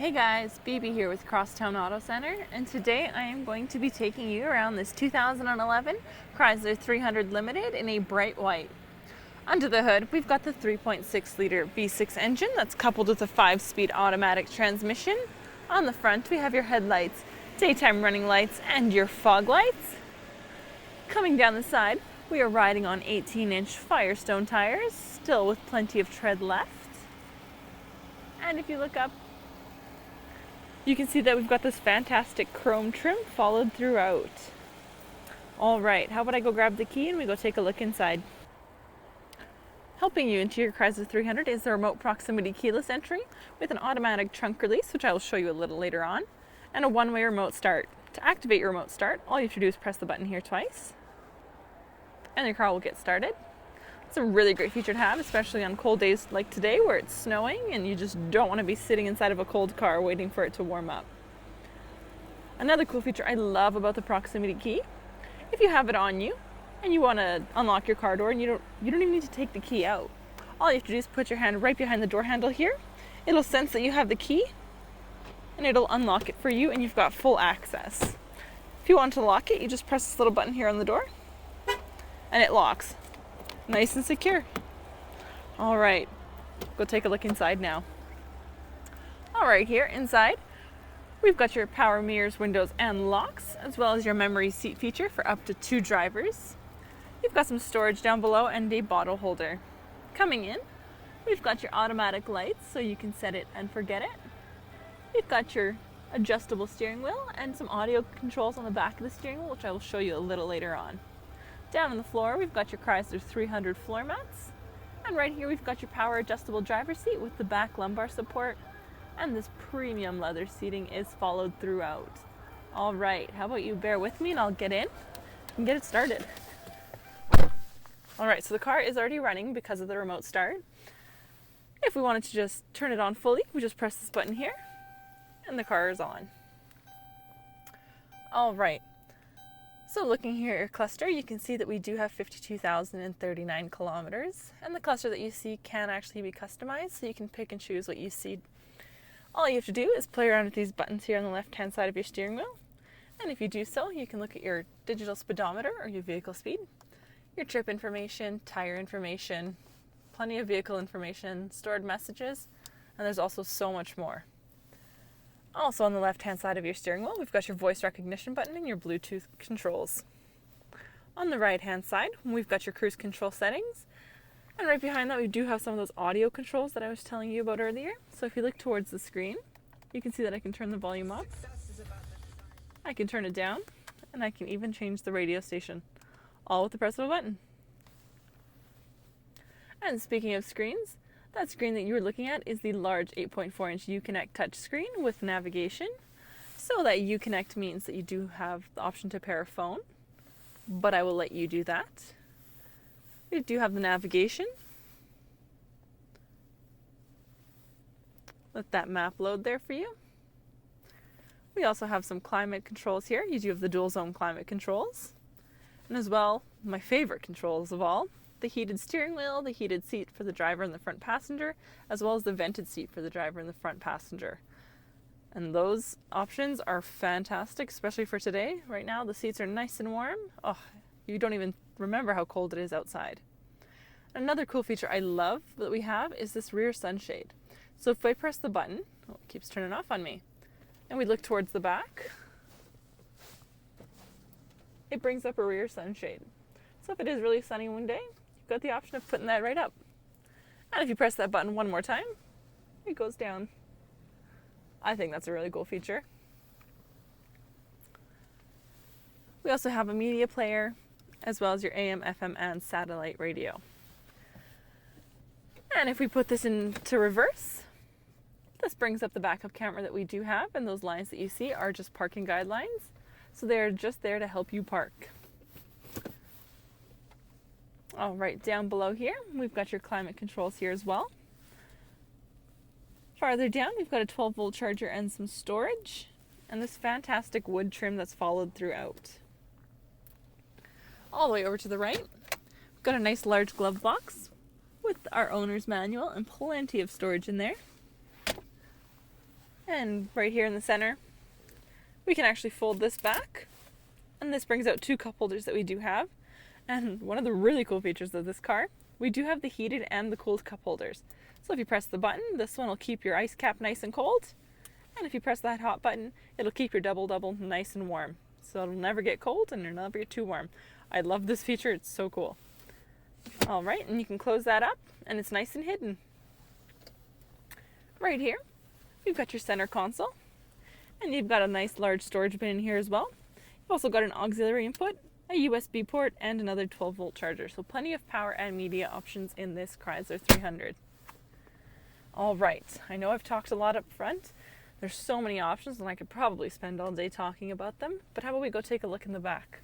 Hey guys, BB here with Crosstown Auto Center, and today I am going to be taking you around this 2011 Chrysler 300 Limited in a bright white. Under the hood, we've got the 3.6 liter V6 engine that's coupled with a 5-speed automatic transmission. On the front, we have your headlights, daytime running lights, and your fog lights. Coming down the side, we are riding on 18-inch Firestone tires, still with plenty of tread left. And if you look up, you can see that we've got this fantastic chrome trim followed throughout. All right, how about I go grab the key and we go take a look inside. Helping you into your Chrysler 300 is the remote proximity keyless entry with an automatic trunk release, which I will show you a little later on, and a one-way remote start. To activate your remote start, all you have to do is press the button here twice, and your car will get started. It's a really great feature to have, especially on cold days like today where it's snowing and you just don't want to be sitting inside of a cold car waiting for it to warm up. Another cool feature I love about the proximity key, if you have it on you and you want to unlock your car door and you don't even need to take the key out. All you have to do is put your hand right behind the door handle here. It'll sense that you have the key and it'll unlock it for you and you've got full access. If you want to lock it, you just press this little button here on the door and it locks. Nice and secure. All right, go take a look inside now. All right, here inside, we've got your power mirrors, windows, and locks, as well as your memory seat feature for up to 2 drivers. You've got some storage down below and a bottle holder. Coming in, we've got your automatic lights, so you can set it and forget it. We've got your adjustable steering wheel and some audio controls on the back of the steering wheel, which I will show you a little later on. Down on the floor, we've got your Chrysler 300 floor mats. And right here, we've got your power adjustable driver's seat with the back lumbar support. And this premium leather seating is followed throughout. All right, how about you bear with me and I'll get in and get it started. All right, so the car is already running because of the remote start. If we wanted to just turn it on fully, we just press this button here and the car is on. All right. So looking here at your cluster, you can see that we do have 52,039 kilometers, and the cluster that you see can actually be customized, so you can pick and choose what you see. All you have to do is play around with these buttons here on the left-hand side of your steering wheel, and if you do so, you can look at your digital speedometer or your vehicle speed, your trip information, tire information, plenty of vehicle information, stored messages, and there's also so much more. Also on the left-hand side of your steering wheel, we've got your voice recognition button and your Bluetooth controls. On the right-hand side, we've got your cruise control settings. And right behind that, we do have some of those audio controls that I was telling you about earlier. So if you look towards the screen, you can see that I can turn the volume up, I can turn it down, and I can even change the radio station, all with the press of a button. And speaking of screens, that screen that you were looking at is the large 8.4-inch UConnect touchscreen with navigation. So that UConnect means that you do have the option to pair a phone, but I will let you do that. We do have the navigation. Let that map load there for you. We also have some climate controls here. You do have the dual zone climate controls. And as well, my favorite controls of all, the heated steering wheel, the heated seat for the driver and the front passenger, as well as the vented seat for the driver and the front passenger. And those options are fantastic, especially for today. Right now, the seats are nice and warm. Oh, you don't even remember how cold it is outside. Another cool feature I love that we have is this rear sunshade. So if I press the button, oh, it keeps turning off on me, and we look towards the back, it brings up a rear sunshade. So if it is really sunny one day, got the option of putting that right up. And if you press that button one more time, it goes down. I think that's a really cool feature. We also have a media player, as well as your AM, FM, and satellite radio. And if we put this into reverse, this brings up the backup camera that we do have, and those lines that you see are just parking guidelines. So they're just there to help you park. All right, down below here, we've got your climate controls here as well. Farther down, we've got a 12-volt charger and some storage, and this fantastic wood trim that's followed throughout. All the way over to the right, we've got a nice large glove box with our owner's manual and plenty of storage in there. And right here in the center, we can actually fold this back. And this brings out 2 cup holders that we do have. And one of the really cool features of this car, we do have the heated and the cooled cup holders. So if you press the button, this one will keep your ice cap nice and cold. And if you press that hot button, it'll keep your double nice and warm. So it'll never get cold and it'll never get too warm. I love this feature, it's so cool. All right, and you can close that up and it's nice and hidden. Right here, we've got your center console. And you've got a nice large storage bin in here as well. You've also got an auxiliary input, a USB port, and another 12-volt charger. So plenty of power and media options in this Chrysler 300. All right, I know I've talked a lot up front. There's so many options and I could probably spend all day talking about them, but how about we go take a look in the back?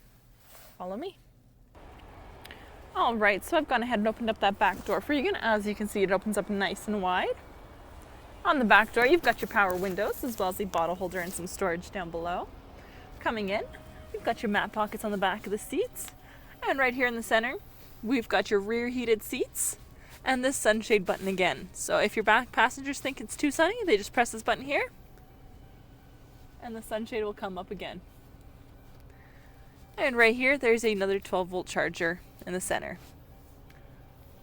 Follow me. All right, so I've gone ahead and opened up that back door for you, and as you can see, it opens up nice and wide. On the back door, you've got your power windows, as well as a bottle holder and some storage down below. Coming in, you've got your mat pockets on the back of the seats, and right here in the center, we've got your rear heated seats, and this sunshade button again. So if your back passengers think it's too sunny, they just press this button here, and the sunshade will come up again. And right here, there's another 12-volt charger in the center.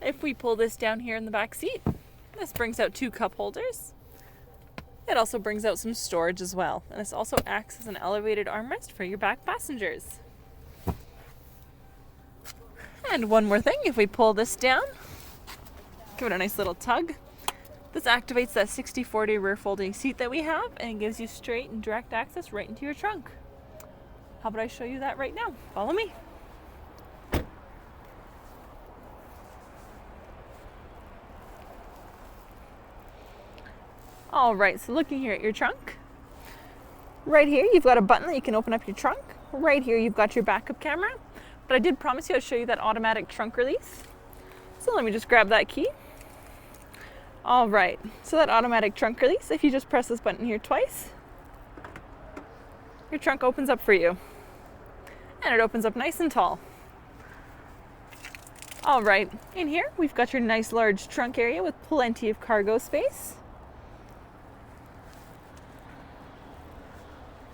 If we pull this down here in the back seat, this brings out 2 cup holders. It also brings out some storage as well. And this also acts as an elevated armrest for your back passengers. And one more thing, if we pull this down, give it a nice little tug. This activates that 60/40 rear folding seat that we have, and it gives you straight and direct access right into your trunk. How about I show you that right now? Follow me. All right, so looking here at your trunk, right here you've got a button that you can open up your trunk. Right here you've got your backup camera, but I did promise you I'd show you that automatic trunk release. So let me just grab that key. All right, so that automatic trunk release, if you just press this button here twice, your trunk opens up for you. And it opens up nice and tall. All right, in here we've got your nice large trunk area with plenty of cargo space.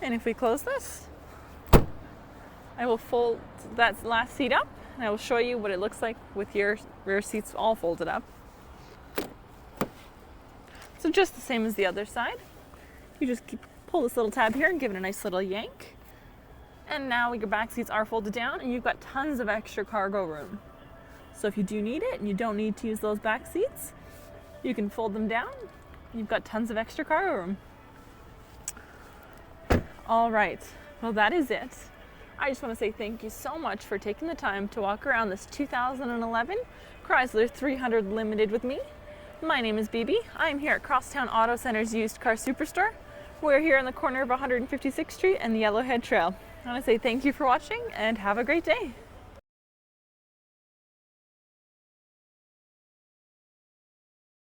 And if we close this, I will fold that last seat up and I will show you what it looks like with your rear seats all folded up. So just the same as the other side. You just pull this little tab here and give it a nice little yank. And now your back seats are folded down and you've got tons of extra cargo room. So if you do need it and you don't need to use those back seats, you can fold them down. You've got tons of extra cargo room. All right, well that is it. I just want to say thank you so much for taking the time to walk around this 2011 Chrysler 300 Limited with me. My name is BB. I'm here at Crosstown Auto Center's used car superstore. We're here on the corner of 156th Street and the Yellowhead Trail. I want to say thank you for watching and have a great day.